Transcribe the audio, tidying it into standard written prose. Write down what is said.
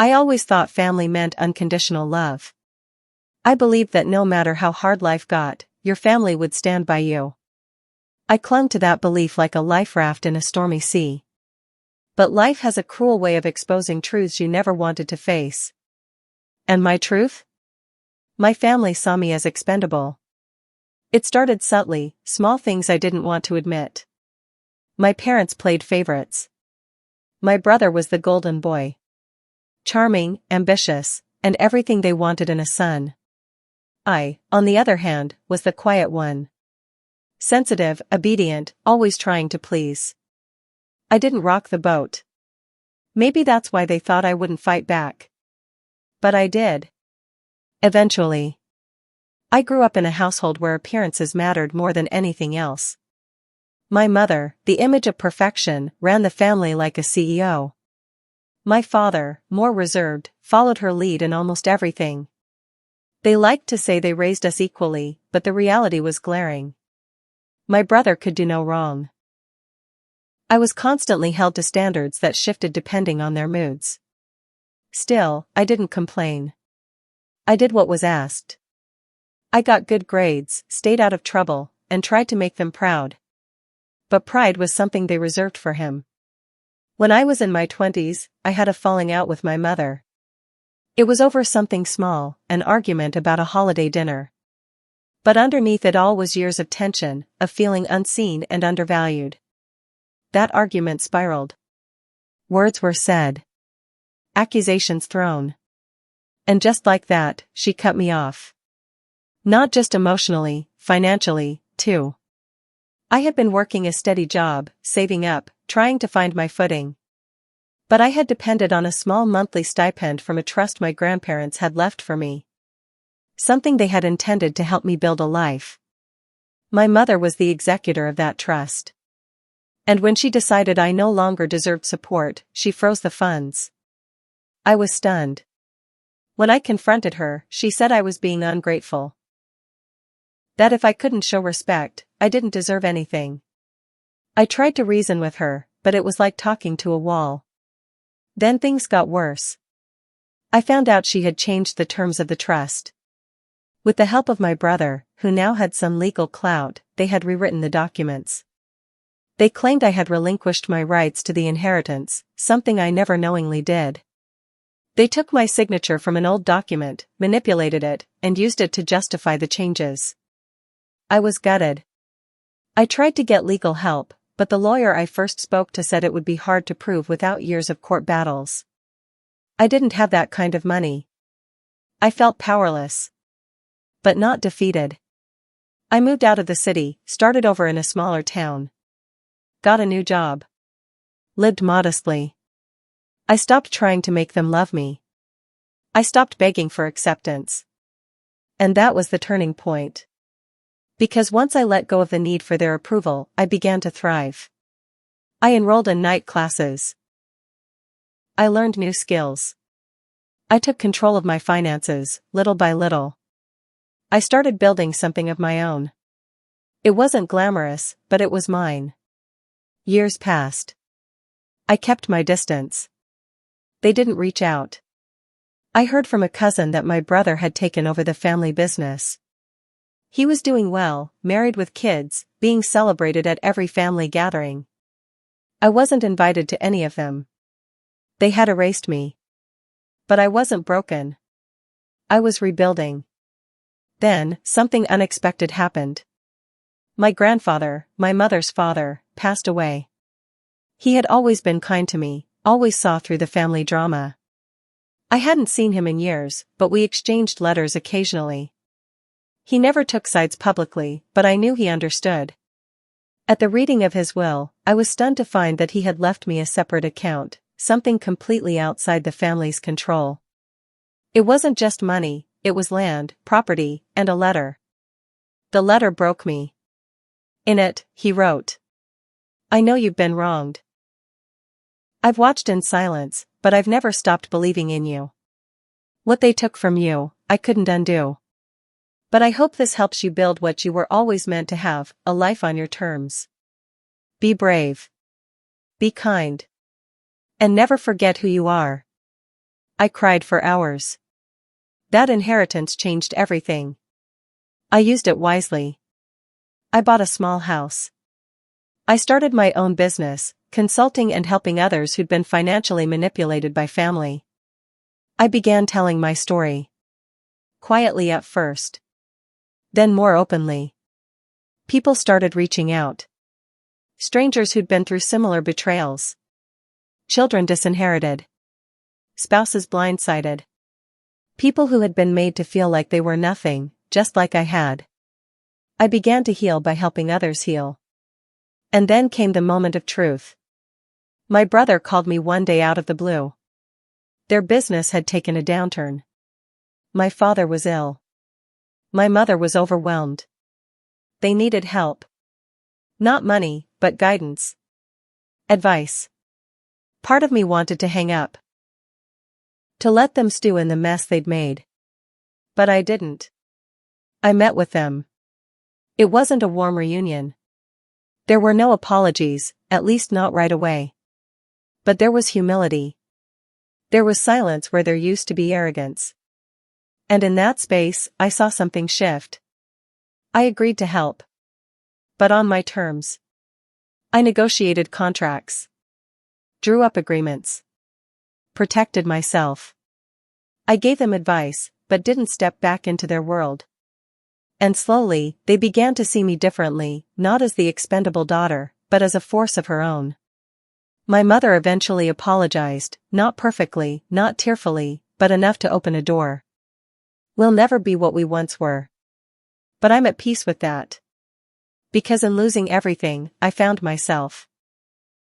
I always thought family meant unconditional love. I believed that no matter how hard life got, your family would stand by you. I clung to that belief like a life raft in a stormy sea. But life has a cruel way of exposing truths you never wanted to face. And my truth? My family saw me as expendable. It started subtly, small things I didn't want to admit. My parents played favorites. My brother was the golden boy. Charming, ambitious, and everything they wanted in a son. I, on the other hand, was the quiet one. Sensitive, obedient, always trying to please. I didn't rock the boat. Maybe that's why they thought I wouldn't fight back. But I did. Eventually. I grew up in a household where appearances mattered more than anything else. My mother, the image of perfection, ran the family like a CEO. My father, more reserved, followed her lead in almost everything. They liked to say they raised us equally, but the reality was glaring. My brother could do no wrong. I was constantly held to standards that shifted depending on their moods. Still, I didn't complain. I did what was asked. I got good grades, stayed out of trouble, and tried to make them proud. But pride was something they reserved for him. When I was in my 20s, I had a falling out with my mother. It was over something small, an argument about a holiday dinner. But underneath it all was years of tension, of feeling unseen and undervalued. That argument spiraled. Words were said. Accusations thrown. And just like that, she cut me off. Not just emotionally, financially, too. I had been working a steady job, saving up, trying to find my footing. But I had depended on a small monthly stipend from a trust my grandparents had left for me. Something they had intended to help me build a life. My mother was the executor of that trust. And when she decided I no longer deserved support, she froze the funds. I was stunned. When I confronted her, she said I was being ungrateful. That if I couldn't show respect, I didn't deserve anything. I tried to reason with her, but it was like talking to a wall. Then things got worse. I found out she had changed the terms of the trust. With the help of my brother, who now had some legal clout, they had rewritten the documents. They claimed I had relinquished my rights to the inheritance, something I never knowingly did. They took my signature from an old document, manipulated it, and used it to justify the changes. I was gutted. I tried to get legal help, but the lawyer I first spoke to said it would be hard to prove without years of court battles. I didn't have that kind of money. I felt powerless. But not defeated. I moved out of the city, started over in a smaller town. Got a new job. Lived modestly. I stopped trying to make them love me. I stopped begging for acceptance. And that was the turning point. Because once I let go of the need for their approval, I began to thrive. I enrolled in night classes. I learned new skills. I took control of my finances, little by little. I started building something of my own. It wasn't glamorous, but it was mine. Years passed. I kept my distance. They didn't reach out. I heard from a cousin that my brother had taken over the family business. He was doing well, married with kids, being celebrated at every family gathering. I wasn't invited to any of them. They had erased me. But I wasn't broken. I was rebuilding. Then, something unexpected happened. My grandfather, my mother's father, passed away. He had always been kind to me, always saw through the family drama. I hadn't seen him in years, but we exchanged letters occasionally. He never took sides publicly, but I knew he understood. At the reading of his will, I was stunned to find that he had left me a separate account, something completely outside the family's control. It wasn't just money, it was land, property, and a letter. The letter broke me. In it, he wrote, "I know you've been wronged. I've watched in silence, but I've never stopped believing in you. What they took from you, I couldn't undo. But I hope this helps you build what you were always meant to have, a life on your terms. Be brave. Be kind. And never forget who you are." I cried for hours. That inheritance changed everything. I used it wisely. I bought a small house. I started my own business, consulting and helping others who'd been financially manipulated by family. I began telling my story. Quietly at first. Then more openly. People started reaching out. Strangers who'd been through similar betrayals. Children disinherited. Spouses blindsided. People who had been made to feel like they were nothing, just like I had. I began to heal by helping others heal. And then came the moment of truth. My brother called me one day out of the blue. Their business had taken a downturn. My father was ill. My mother was overwhelmed. They needed help. Not money, but guidance. Advice. Part of me wanted to hang up. To let them stew in the mess they'd made. But I didn't. I met with them. It wasn't a warm reunion. There were no apologies, at least not right away. But there was humility. There was silence where there used to be arrogance. And in that space, I saw something shift. I agreed to help. But on my terms. I negotiated contracts. Drew up agreements. Protected myself. I gave them advice, but didn't step back into their world. And slowly, they began to see me differently, not as the expendable daughter, but as a force of her own. My mother eventually apologized, not perfectly, not tearfully, but enough to open a door. We'll never be what we once were. But I'm at peace with that. Because in losing everything, I found myself.